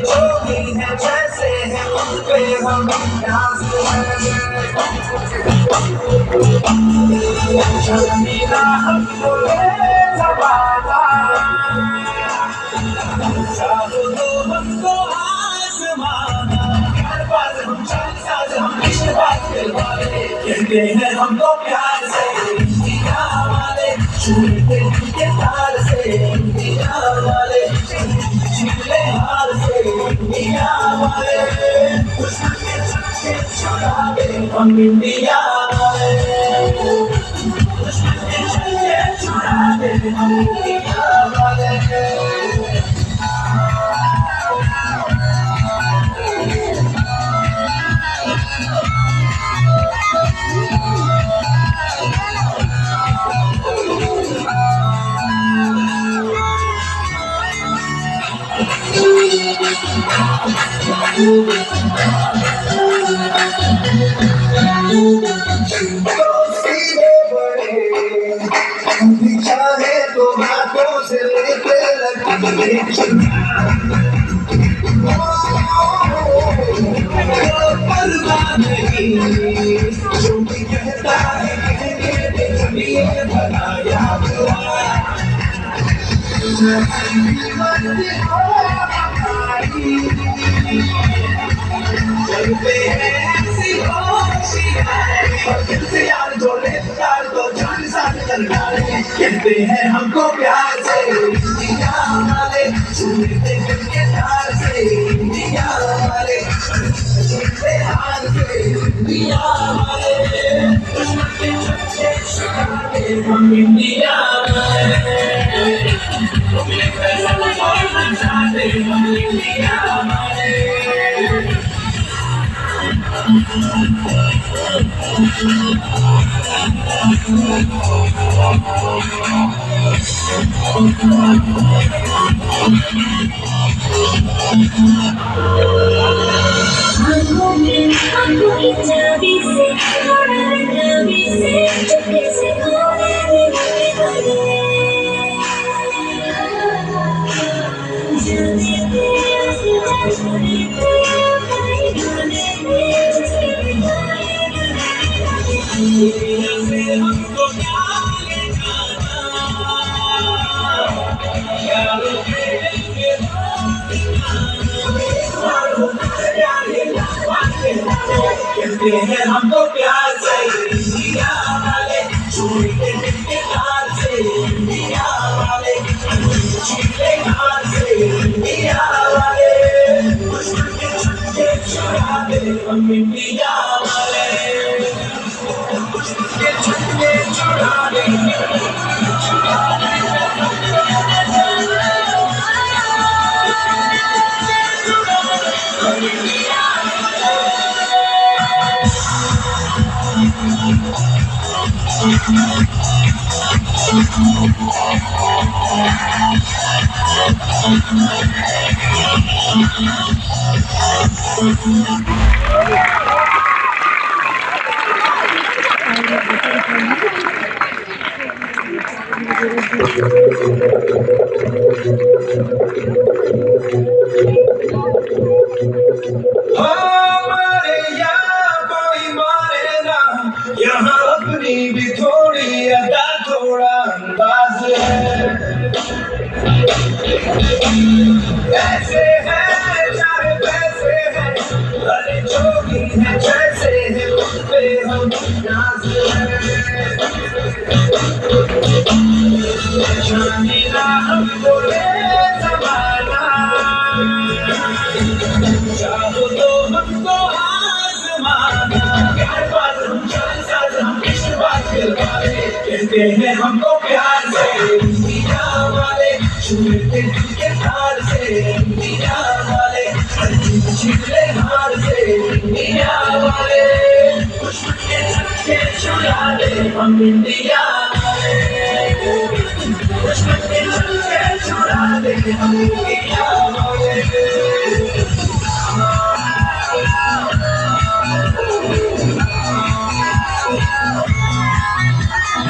जो भी है जैसे है उन पे हम नाज है शर्मिला हमको है ज़माना चाहो तो हमको आज़माना हर बात हम चाल साज हम इश्क बात दिलवाले कहते हैं हमको प्यार से इंडिया वाले छूटे के तार से इंडिया वाले छीले हार से इंडिया वाले दुश्मन के छक्के छुड़ा दे हम इंडिया वाले दुश्मन के छक्के छुड़ा दे हम इंडिया वाले चाहे तो हाथों से लेके लगे परवाह नहीं जो भी कहता है ये बनाया चलते हैं ऐसी और दिल से यार जोड़े प्यार तो जान साथ कर डाले कहते हैं हमको प्यार से इंडिया वाले छूटे दिल के तार से इंडिया वाले छूटे हार से इंडिया वाले दुश्मन के छक्के छुड़ा दे हम इंडिया वाले अपने फैसल और बचा दे हम इंडिया वाले आंखों की चाबी से चाबी से चुपके से खोले जाने दे जाने दे दुनिया से हमको क्या कहते हैं हमको प्यार से इंडिया वाले छूटे दिल के तार से इंडिया वाले छीले हार से इंडिया वाले दुश्मन के छक्के छुड़ा दे हम इंडिया वाले दुश्मन के छक्के छुड़ा दे यहाँ अपनी भी थोड़ी अदा थोड़ा अंदाज है ऐसे है चाहे वैसे है भले जो भी है जैसे है उन पे हम नाज है शर्मिला हमको है ज़माना चाहो तो हमको आज़माना हर बात हम चाल साज हम इश्क बात दिलवाले कहते हैं हमको प्यार से इंडिया वाले छूटे दिल के तार से इंडिया वाले छीले हार से इंडिया वाले दुश्मन के छक्के छुड़ा दे हम इंडिया वाले दुश्मन के छक्के छुड़ा दे हम इंडिया वाले